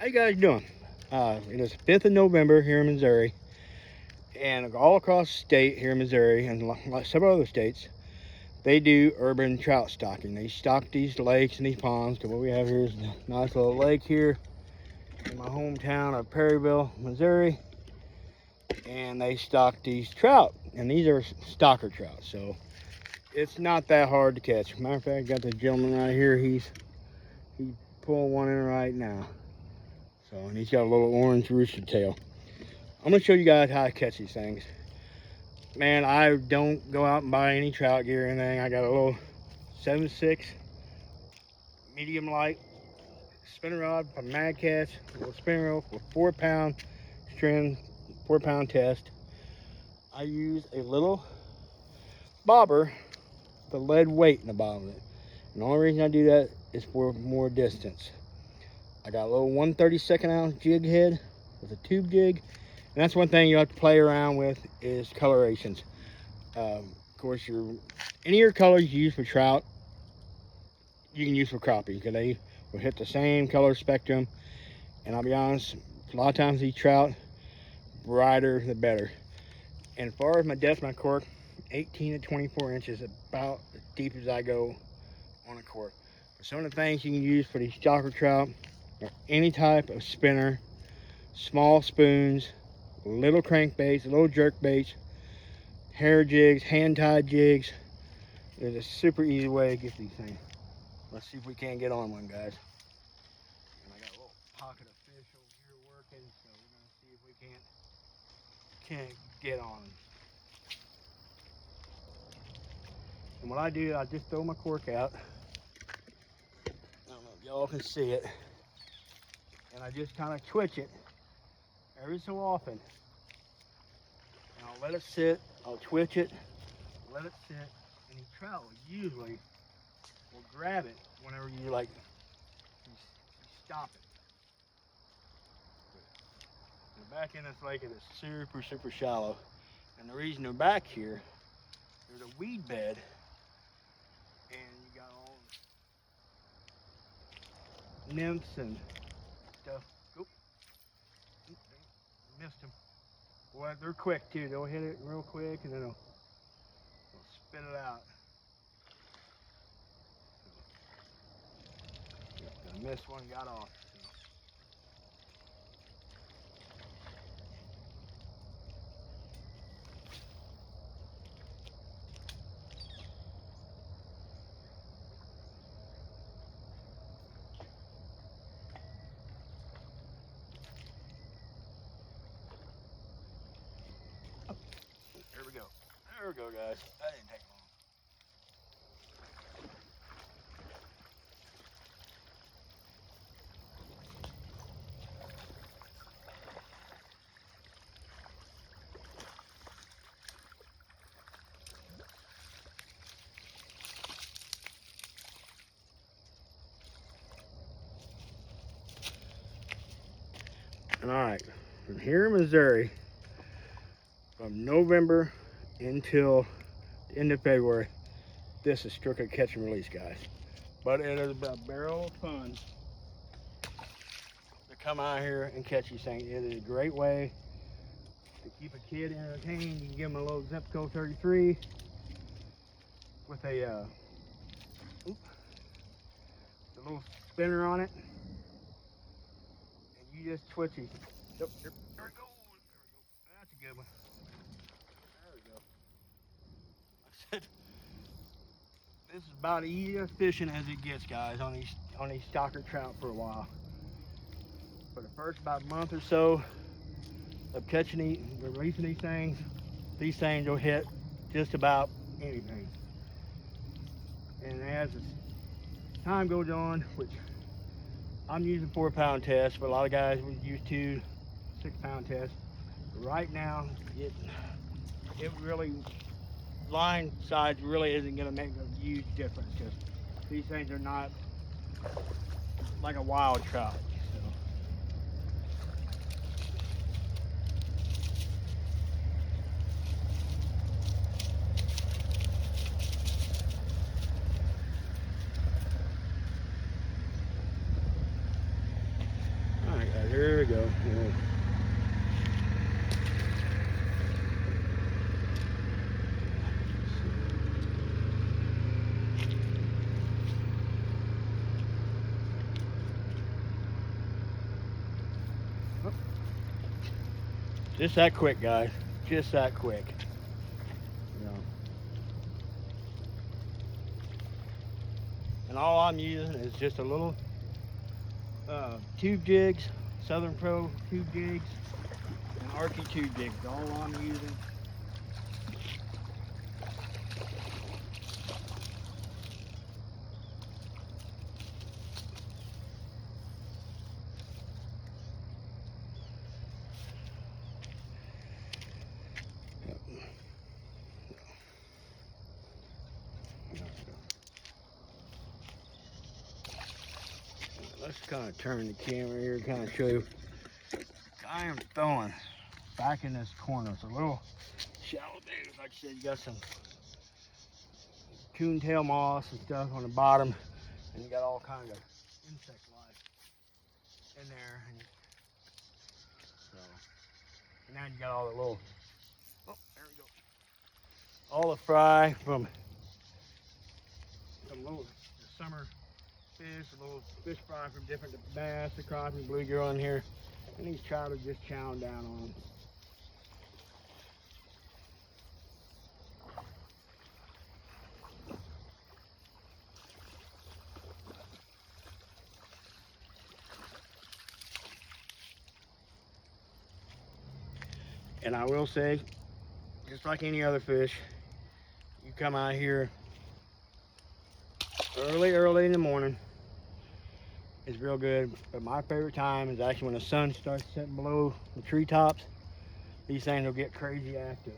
How you guys doing? It is 5th of November here in Missouri, and all across the state here in Missouri and like several other states, they do urban trout stocking. They stock these lakes and these ponds. What we have here is a nice little lake here in my hometown of Perryville, Missouri, and they stock these trout, and these are stocker trout, so it's not that hard to catch. Matter of fact, I got this gentleman right here. He's pulling one in right now. So, and he's got a little orange rooster tail. I'm gonna show you guys how to catch these things. Man, I don't go out and buy any trout gear or anything. I got a little 7.6 medium light spinner rod from Mad Catch, a little spinner reel with 4-pound string, 4-pound test. I use a little bobber with a lead weight in the bottom of it. And the only reason I do that is for more distance. I got a little 1/32 ounce jig head with a tube jig, and that's one thing you have to play around with is colorations. Of course, any of your colors you use for trout, you can use for crappie because they will hit the same color spectrum. And I'll be honest, a lot of times these trout, brighter the better. And as far as my depth of my cork, 18 to 24 inches, about as deep as I go on a cork. But some of the things you can use for these stocker trout, any type of spinner, small spoons, little crankbaits, little jerk baits, hair jigs, hand-tied jigs. There's a super easy way to get these things. Let's see if we can't get on one, guys. And I got a little pocket of fish over here working, so we're gonna see if we can't get on them. And what I do, I just throw my cork out. I don't know if y'all can see it. And I just kind of twitch it every so often. And I'll let it sit, I'll twitch it, let it sit, and the trout usually will grab it whenever you stop it. They're back in this lake, it is super shallow. And the reason they're back here, there's a weed bed, and you got all nymphs and stuff. Oop. Missed them. Boy, they're quick too. They'll hit it real quick and then they'll spit it out. I missed one, got off. There we go, guys. That didn't take long. And all right, from here in Missouri, from November until the end of February, this is strictly catch and release, guys. But it is a barrel of fun to come out here and catch these things. It is a great way to keep a kid entertained. You can give them a little Zipco 33 with a little spinner on it, and you just twitch these. There we go. That's a good one. This is about as easy as fishing as it gets, guys, on these stocker trout for a while. For the first about month or so of releasing these things will hit just about anything. And as time goes on, which I'm using 4-pound test, but a lot of guys would use 2 6-pound tests. Right now, it really, line size really isn't going to make a huge difference because these things are not like a wild trout. All right, guys. we go. Yeah. Just that quick, guys. Just that quick. You know. And all I'm using is just a little tube jigs, Southern Pro tube jigs, and Arky tube jigs. All I'm using. Let's kind of turn the camera here, kind of show you. I am throwing back in this corner. It's a little shallow there. Like I said, you got some coontail moss and stuff on the bottom, and you got all kinds of insect life in there. And now you got all the little, oh, there we go. All the fry from some little summer fish, a little fish fry from different bass, the crappie, bluegill in here, and these trout are just chowing down on them. And I will say, just like any other fish, you come out here early in the morning. It's real good, but my favorite time is actually when the sun starts setting below the treetops. These things will get crazy active.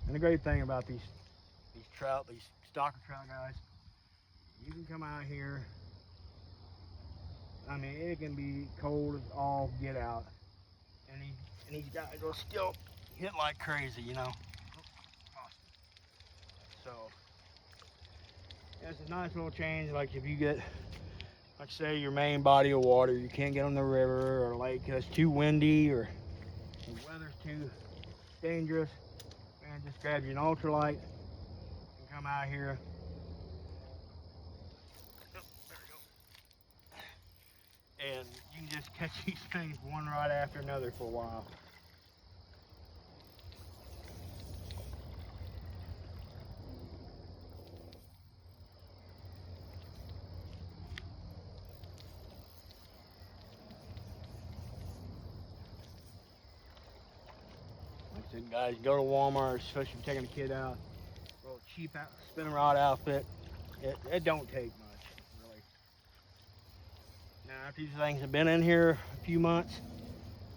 And the great thing about these trout, these stalker trout guys, you can come out here. I mean, it can be cold as all get out, and these guys will still hit like crazy, you know. So it's a nice little change. Like if you get, like say, your main body of water, you can't get on the river or lake because it's too windy or the weather's too dangerous, man, just grab you an ultralight and come out here. And you can just catch these things one right after another for a while. Like I said, guys, go to Walmart, especially if you're taking a kid out. A little cheap spinning rod outfit. It don't take much, really. Now, after these things have been in here a few months,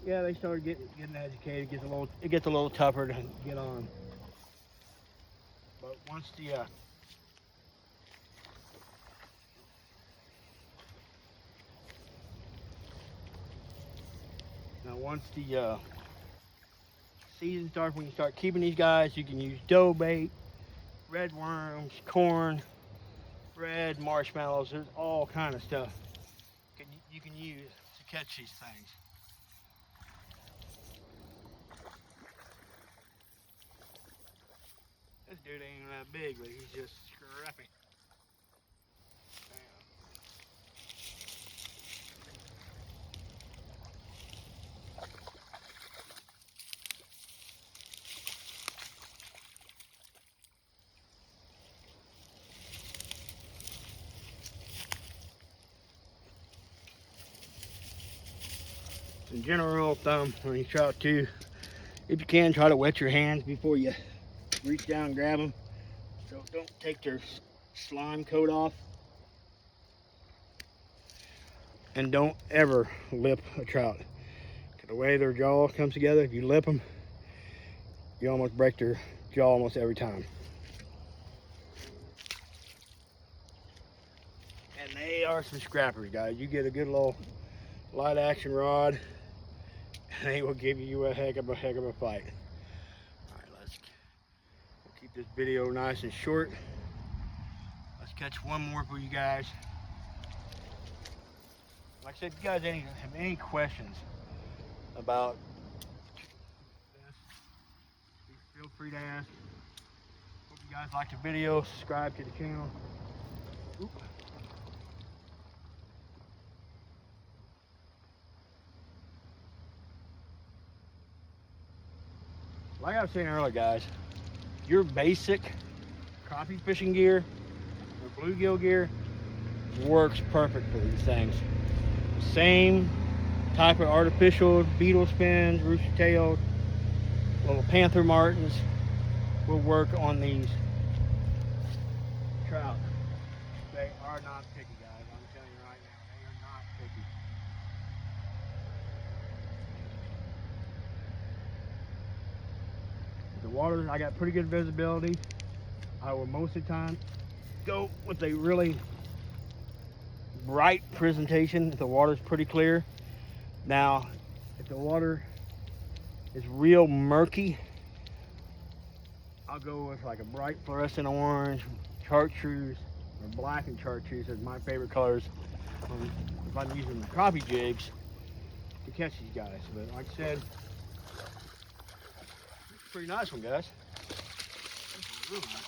yeah, they started getting educated. It gets a little tougher to get on. But once the season starts, when you start keeping these guys, you can use dough bait, red worms, corn, bread, marshmallows. There's all kind of stuff you can use to catch these things. This dude ain't even that big, but he's just scrappy. In general rule of thumb, when you trout too, if you can, try to wet your hands before you reach down and grab them. So don't take their slime coat off. And don't ever lip a trout. The way their jaw comes together, if you lip them, you almost break their jaw almost every time. And they are some scrappers, guys. You get a good little light action rod, and they will give you a heck of a fight. All right, let's this video nice and short. Let's catch one more for you guys. Like I said, if you guys have any questions about this, feel free to ask. Hope you guys like the video. Subscribe to the channel. Oop. Like I was saying earlier, guys, your basic crappie fishing gear or bluegill gear works perfect for these things. Same type of artificial beetle spins, rooster tailed, little panther martins will work on these trout. They are not picky, guys. I'm telling you right now, they are not picky. The water, I got pretty good visibility. I will most of the time go with a really bright presentation if the water's pretty clear. Now, if the water is real murky, I'll go with like a bright fluorescent orange, chartreuse, or black and chartreuse is my favorite colors if I'm using the crappie jigs to catch these guys. But like I said, it's a pretty nice one, guys. This is a really nice one.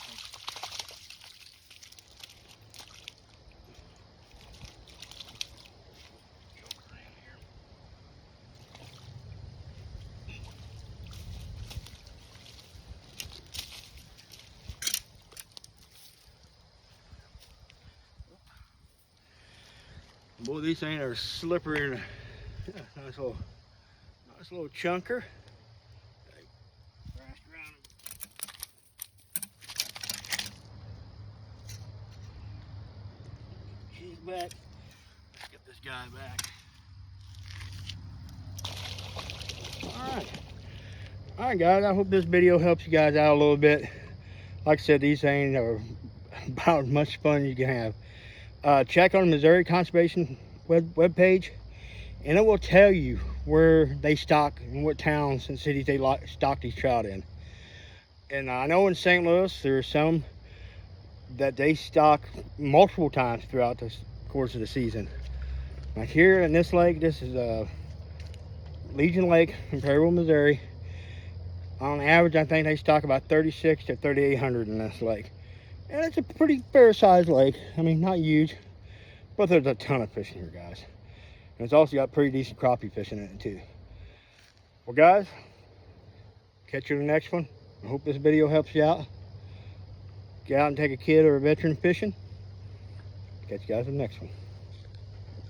Boy, these things are slippery and nice little chunker. She's back. Let's get this guy back. Alright guys, I hope this video helps you guys out a little bit. Like I said, these things are about as much fun as you can have. Check on the Missouri Conservation webpage, and it will tell you where they stock and what towns and cities they stock these trout in. And I know in St. Louis there are some that they stock multiple times throughout the course of the season. Now here in this lake, this is Legion Lake in Perryville, Missouri. On average, I think they stock about 3,600 to 3,800 in this lake. And it's a pretty fair sized lake. I mean, not huge, but there's a ton of fish in here, guys. And it's also got pretty decent crappie fishing in it too. Well guys, catch you in the next one. I hope this video helps you out. Get out and take a kid or a veteran fishing. Catch you guys in the next one.